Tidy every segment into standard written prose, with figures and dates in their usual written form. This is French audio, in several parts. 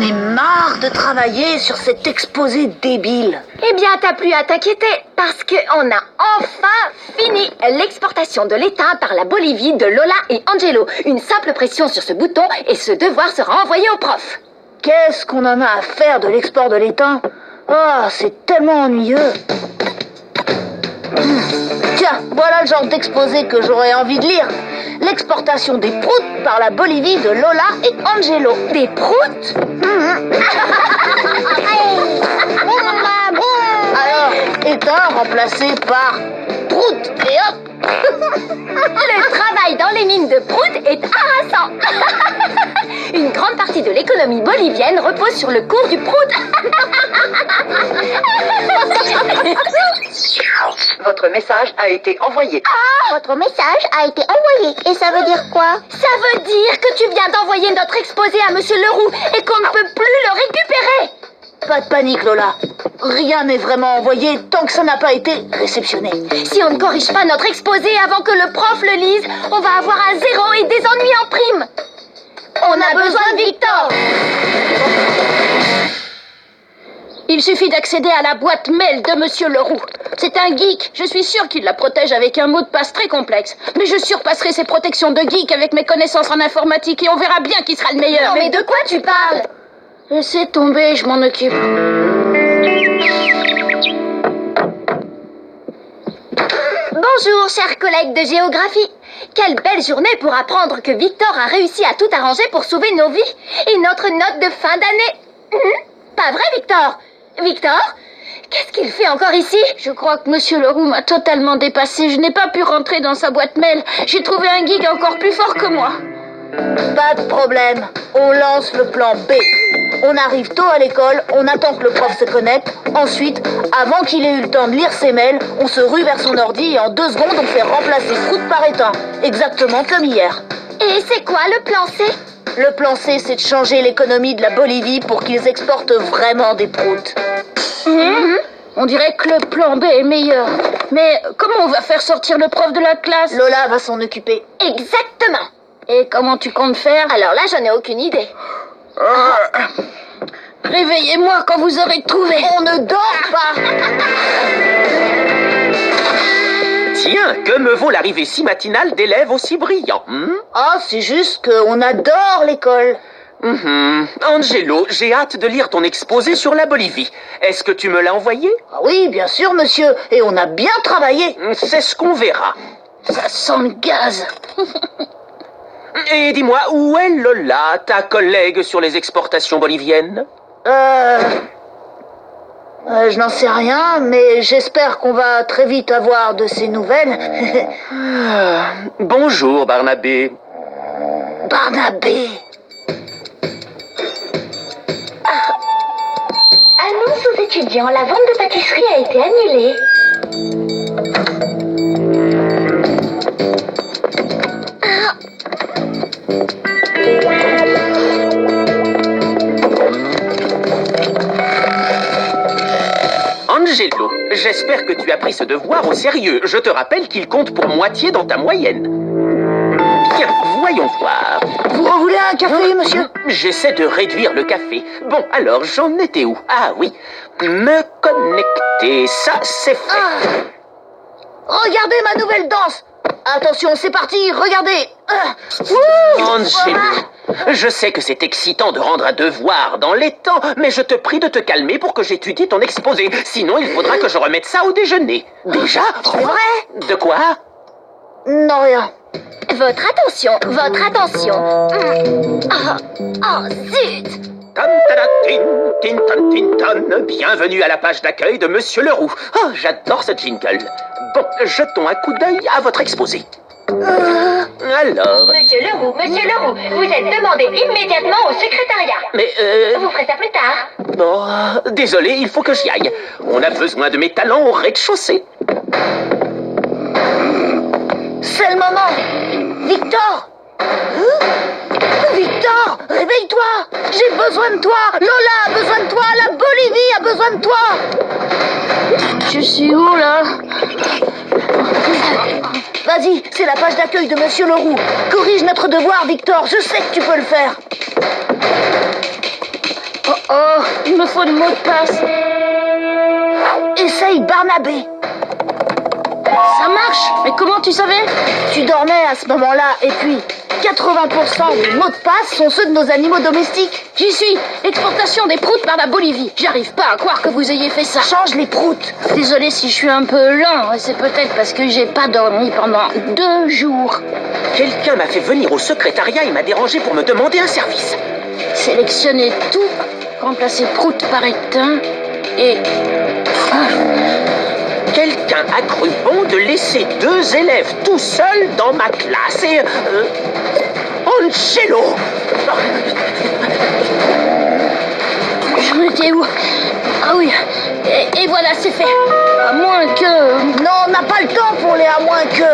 J'en ai marre de travailler sur cet exposé débile. Eh bien, t'as plus à t'inquiéter, parce qu'on a enfin fini l'exportation de l'étain par la Bolivie de Lola et Angelo. Une simple pression sur ce bouton et ce devoir sera envoyé au prof. Qu'est-ce qu'on en a à faire de l'export de l'étain? Oh, c'est tellement ennuyeux. Tiens, voilà le genre d'exposé que j'aurais envie de lire. L'exportation des proutes par la Bolivie de Lola et Angelo. Des proutes? Alors, étain remplacé par prout et hop. Le travail dans les mines de prout est harassant. Une grande partie de l'économie bolivienne repose sur le cours du prout. Votre message a été envoyé. Votre message a été envoyé. Et ça veut dire quoi? Ça veut dire que tu viens d'envoyer notre exposé à Monsieur Leroux et qu'on ne peut plus le récupérer. Pas de panique, Lola. Rien n'est vraiment envoyé tant que ça n'a pas été réceptionné. Si on ne corrige pas notre exposé avant que le prof le lise, on va avoir un 0 et des ennuis en prime. On a besoin de Victor. Il suffit d'accéder à la boîte mail de Monsieur Leroux. C'est un geek. Je suis sûre qu'il la protège avec un mot de passe très complexe. Mais je surpasserai ses protections de geek avec mes connaissances en informatique et on verra bien qui sera le meilleur. Non, mais de quoi tu parles? Laissez tomber, je m'en occupe. Bonjour, chers collègues de géographie. Quelle belle journée pour apprendre que Victor a réussi à tout arranger pour sauver nos vies et notre note de fin d'année. Pas vrai, Victor? Victor? Qu'est-ce qu'il fait encore ici? Je crois que Monsieur Leroux m'a totalement dépassé. Je n'ai pas pu rentrer dans sa boîte mail. J'ai trouvé un geek encore plus fort que moi. Pas de problème. On lance le plan B. On arrive tôt à l'école, on attend que le prof se connecte. Ensuite, avant qu'il ait eu le temps de lire ses mails, on se rue vers son ordi et en 2 secondes, on fait remplacer prout par étain. Exactement comme hier. Et c'est quoi le plan C? Le plan C, c'est de changer l'économie de la Bolivie pour qu'ils exportent vraiment des proutes. On dirait que le plan B est meilleur. Mais comment on va faire sortir le prof de la classe? Lola va s'en occuper. Exactement. Et comment tu comptes faire? Alors là, j'en ai aucune idée. Réveillez-moi quand vous aurez trouvé. On ne dort pas. Tiens, que me vaut l'arrivée si matinale d'élèves aussi brillants? Ah, c'est juste qu'on adore l'école. Angelo, j'ai hâte de lire ton exposé sur la Bolivie. Est-ce que tu me l'as envoyé? Ah oui, bien sûr, monsieur. Et on a bien travaillé. C'est ce qu'on verra. Ça sent le gaz. Et dis-moi, où est Lola, ta collègue sur les exportations boliviennes? Je n'en sais rien, mais j'espère qu'on va très vite avoir de ses nouvelles. Bonjour, Barnabé. Barnabé. Annonce aux étudiants, la vente de pâtisserie a été annulée. Angelo, j'espère que tu as pris ce devoir au sérieux. Je te rappelle qu'il compte pour moitié dans ta moyenne. Bien, voyons voir. Vous voulez un café, monsieur? J'essaie de réduire le café. Bon, alors, j'en étais où? Ah oui, me connecter, ça c'est fait. Regardez ma nouvelle danse. Attention, c'est parti, regardez. Angelo, je sais que c'est excitant de rendre un devoir dans les temps, mais je te prie de te calmer pour que j'étudie ton exposé. Sinon, il faudra que je remette ça au déjeuner. Déjà? C'est vrai? De quoi? Non, rien. Votre attention, votre attention. Oh, zut! Bienvenue à la page d'accueil de Monsieur Leroux. Oh, j'adore ce jingle. Bon, jetons un coup d'œil à votre exposé. Alors... Monsieur Leroux, vous êtes demandé immédiatement au secrétariat. Mais Vous ferez ça plus tard. Oh, désolé, il faut que j'y aille. On a besoin de mes talents au rez-de-chaussée. C'est le moment. Victor. Victor, réveille-toi. J'ai besoin de toi. Lola a besoin de toi. La Bolivie a besoin de toi. Je suis où, là? Vas-y, c'est la page d'accueil de Monsieur Leroux. Corrige notre devoir, Victor. Je sais que tu peux le faire. Il me faut le mot de passe. Essaye Barnabé. Ça marche. Mais comment tu savais? Tu dormais à ce moment-là, et puis 80% des mots de passe sont ceux de nos animaux domestiques. J'y suis. Exportation des proutes par la Bolivie. J'arrive pas à croire que vous ayez fait ça. Change les proutes. Désolée si je suis un peu lent. C'est peut-être parce que j'ai pas dormi pendant 2 jours. Quelqu'un m'a fait venir au secrétariat et m'a dérangé pour me demander un service. Sélectionner tout, remplacer prout par étain et... Quelqu'un a cru bon de laisser 2 élèves tout seuls dans ma classe et... Angelo! J'en étais où? Ah oui, et voilà, c'est fait. À moins que... Non, on n'a pas le temps pour les à moins que.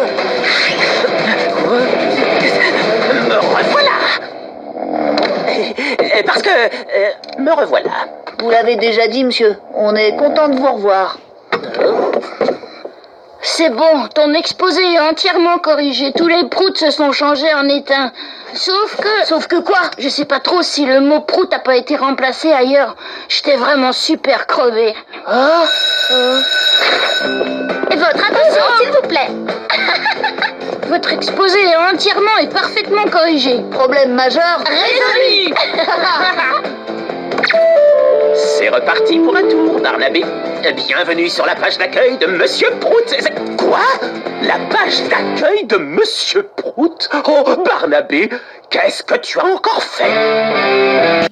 Me revoilà! Parce que... me revoilà. Vous l'avez déjà dit, monsieur. On est content de vous revoir. C'est bon, ton exposé est entièrement corrigé. Tous les proutes se sont changés en étain. Sauf que... Sauf que quoi? Je sais pas trop si le mot prout a pas été remplacé ailleurs. J'étais vraiment super crevé. Et votre attention, s'il vous plaît. Votre exposé est entièrement et parfaitement corrigé. Problème majeur? Résolu. C'est reparti pour un tour, Barnabé. Bienvenue sur la page d'accueil de Monsieur Prout. Quoi? La page d'accueil de Monsieur Prout? Oh, Barnabé, qu'est-ce que tu as encore fait?